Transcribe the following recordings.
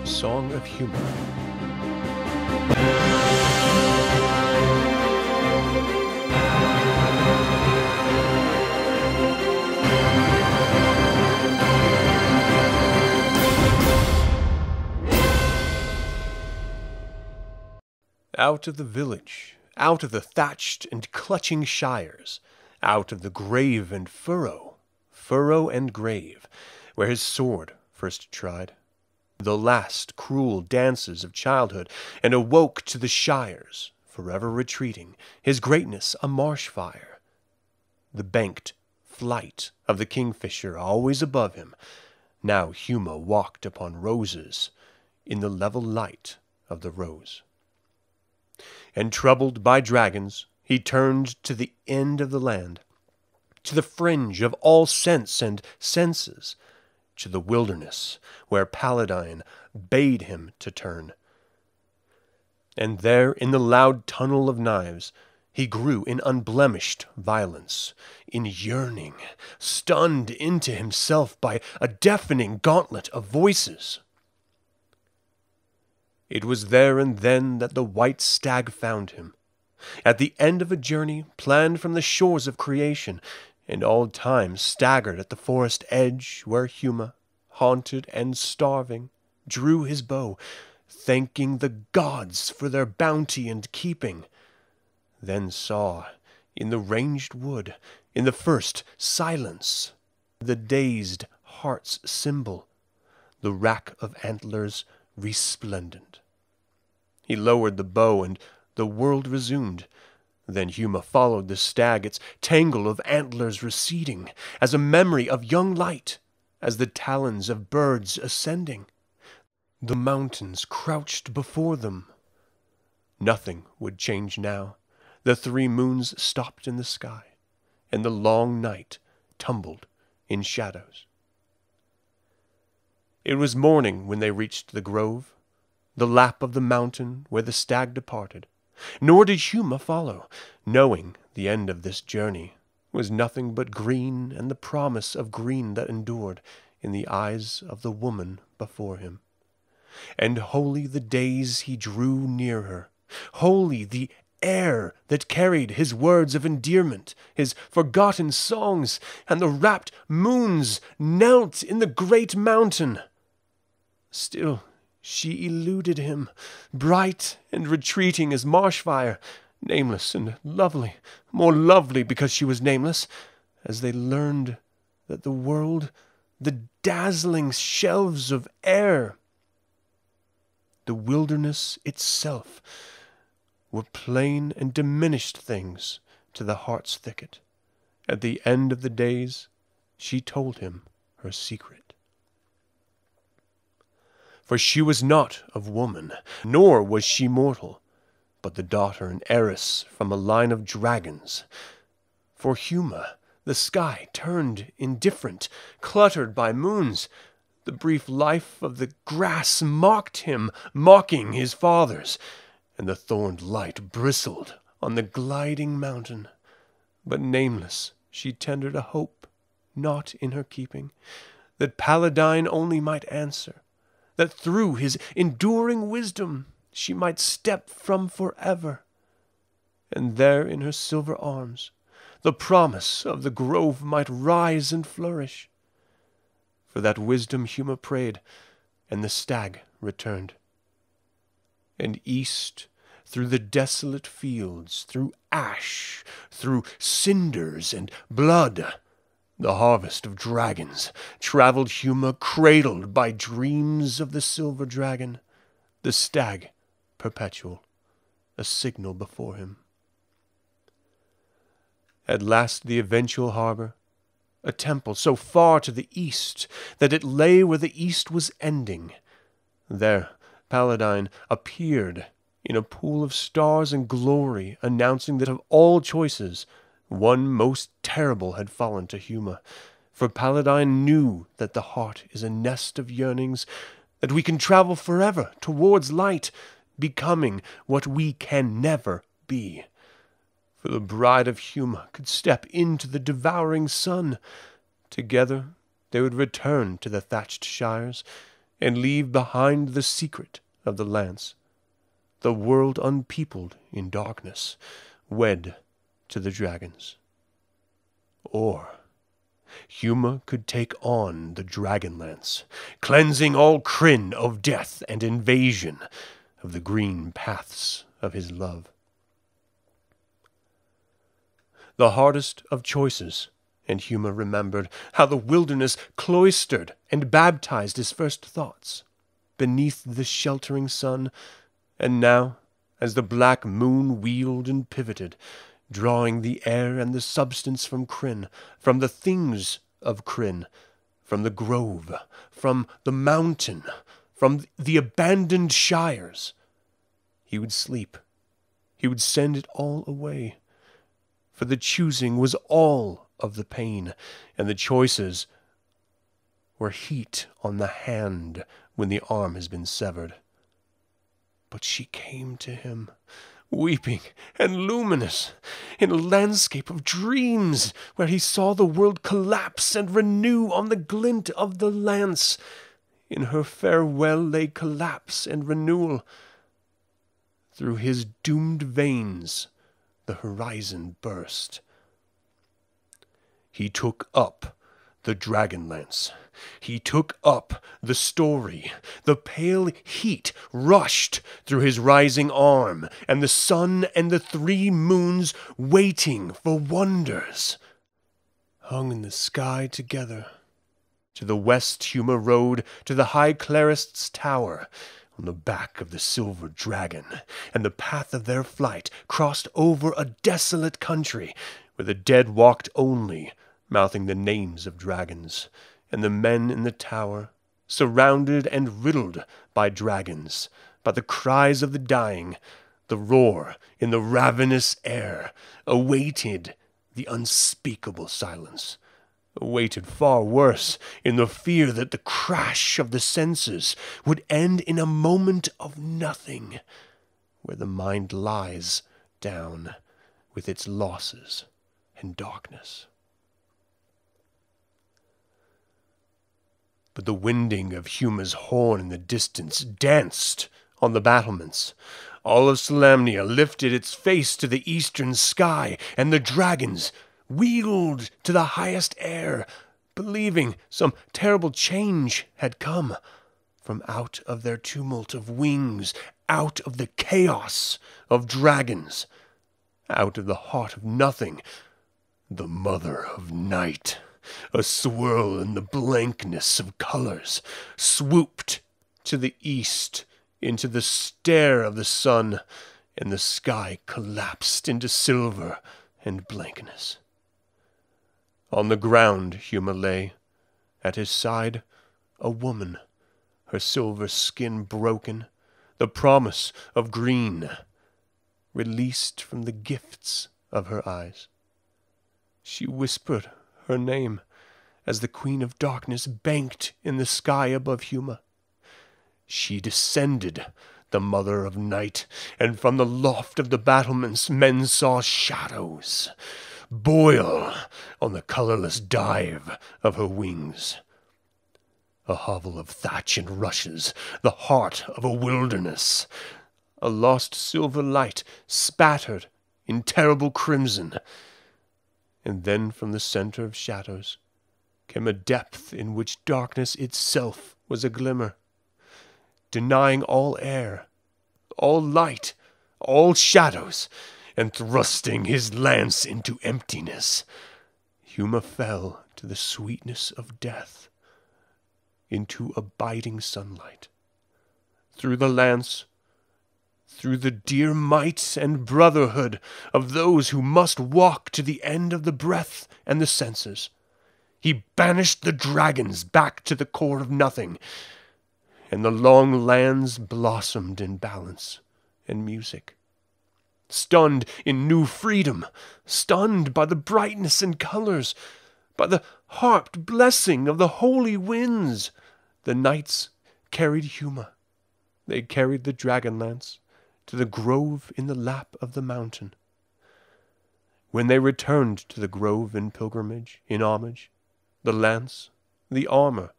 Song of Huma. Out of the village, out of the thatched and clutching shires, out of the grave and furrow, furrow and grave, where his sword first tried, the last cruel dances of childhood, and awoke to the shires, forever retreating, his greatness a marshfire. The banked flight of the Kingfisher always above him, now Huma walked upon roses in the level light of the rose. And troubled by dragons, he turned to the end of the land, to the fringe of all sense and senses, to the wilderness where Paladine bade him to turn. And there, in the loud tunnel of knives, he grew in unblemished violence, in yearning, stunned into himself by a deafening gauntlet of voices. It was there and then that the white stag found him, at the end of a journey planned from the shores of creation, and all time staggered at the forest edge where Huma, haunted and starving, drew his bow, thanking the gods for their bounty and keeping, then saw, in the ranged wood, in the first silence, the dazed heart's symbol, the rack of antlers resplendent. He lowered the bow, and the world resumed. Then Huma followed the stag, its tangle of antlers receding, as a memory of young light, as the talons of birds ascending. The mountains crouched before them. Nothing would change now. The 3 moons stopped in the sky, and the long night tumbled in shadows. It was morning when they reached the grove, the lap of the mountain where the stag departed. Nor did Huma follow, knowing the end of this journey was nothing but green and the promise of green that endured in the eyes of the woman before him. And holy the days he drew near her, holy the air that carried his words of endearment, his forgotten songs, and the rapt moons knelt in the great mountain. Still she eluded him, bright and retreating as marshfire, nameless and lovely, more lovely because she was nameless, as they learned that the world, the dazzling shelves of air, the wilderness itself, were plain and diminished things to the heart's thicket. At the end of the days, she told him her secret. For she was not of woman, nor was she mortal, but the daughter and heiress from a line of dragons. For Huma, the sky turned indifferent, cluttered by moons. The brief life of the grass mocked him, mocking his fathers, and the thorned light bristled on the gliding mountain. But nameless she tendered a hope, not in her keeping, that Paladine only might answer, that through his enduring wisdom she might step from forever. And there in her silver arms the promise of the grove might rise and flourish. For that wisdom Huma prayed, and the stag returned. And east, through the desolate fields, through ash, through cinders and blood, the harvest of dragons, traveled Huma, cradled by dreams of the silver dragon, the stag perpetual, a signal before him. At last the eventual harbor, a temple so far to the east that it lay where the east was ending. There Paladine appeared in a pool of stars and glory, announcing that of all choices, one most terrible had fallen to Huma. For Paladine knew that the heart is a nest of yearnings, that we can travel forever towards light, becoming what we can never be. For the bride of Huma could step into the devouring sun. Together they would return to the thatched shires, and leave behind the secret of the lance, the world unpeopled in darkness, wed to the dragons. Or Huma could take on the DragonLance, cleansing all Krynn of death and invasion of the green paths of his love. The hardest of choices, and Huma remembered how the wilderness cloistered and baptized his first thoughts beneath the sheltering sun, and now, as the black moon wheeled and pivoted, drawing the air and the substance from Krynn, from the things of Krynn, from the grove, from the mountain, from the abandoned shires, he would sleep. He would send it all away. For the choosing was all of the pain, and the choices were heat on the hand when the arm has been severed. But she came to him, weeping and luminous, in a landscape of dreams where he saw the world collapse and renew on the glint of the lance. In her farewell lay collapse and renewal. Through his doomed veins the horizon burst. He took up the DragonLance. He took up the story. The pale heat rushed through his rising arm, and the sun and the 3 moons, waiting for wonders, hung in the sky together. To the west Huma rode to the High Clerist's tower, on the back of the silver dragon, and the path of their flight crossed over a desolate country, where the dead walked only, mouthing the names of dragons, and the men in the tower, surrounded and riddled by dragons, by the cries of the dying, the roar in the ravenous air, awaited the unspeakable silence, awaited far worse in the fear that the crash of the senses would end in a moment of nothing, where the mind lies down with its losses and darkness. But the winding of Huma's horn in the distance danced on the battlements. All of Solamnia lifted its face to the eastern sky, and the dragons wheeled to the highest air, believing some terrible change had come. From out of their tumult of wings, out of the chaos of dragons, out of the heart of nothing, the Mother of Night, a swirl in the blankness of colors, swooped to the east into the stare of the sun, and the sky collapsed into silver and blankness. On the ground Huma lay, at his side a woman, her silver skin broken, the promise of green, released from the gifts of her eyes. She whispered her name as the Queen of Darkness banked in the sky above Huma. She descended, the Mother of Night, and from the loft of the battlements men saw shadows boil on the colorless dive of her wings. A hovel of thatch and rushes, the heart of a wilderness. A lost silver light spattered in terrible crimson. And then from the center of shadows came a depth in which darkness itself was a glimmer, denying all air, all light, all shadows, and thrusting his lance into emptiness. Huma fell to the sweetness of death, into abiding sunlight. Through the lance, through the dear might and brotherhood of those who must walk to the end of the breath and the senses, he banished the dragons back to the core of nothing, and the long lands blossomed in balance and music. Stunned in new freedom, stunned by the brightness and colors, by the harped blessing of the holy winds, the knights carried Huma. They carried the DragonLance to the grove in the lap of the mountain. When they returned to the grove in pilgrimage, in homage, the lance, the armor,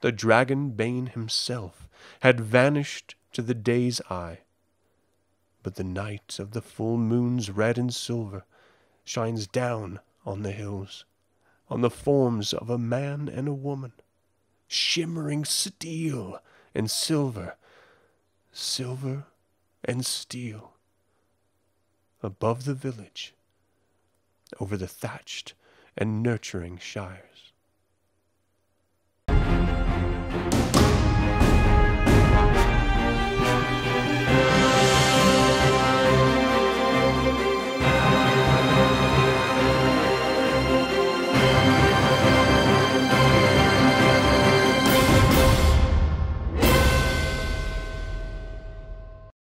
the Dragonbane himself, had vanished to the day's eye. But the night of the full moon's red and silver shines down on the hills, on the forms of a man and a woman, shimmering steel and silver, silver and steel, above the village, over the thatched and nurturing shires.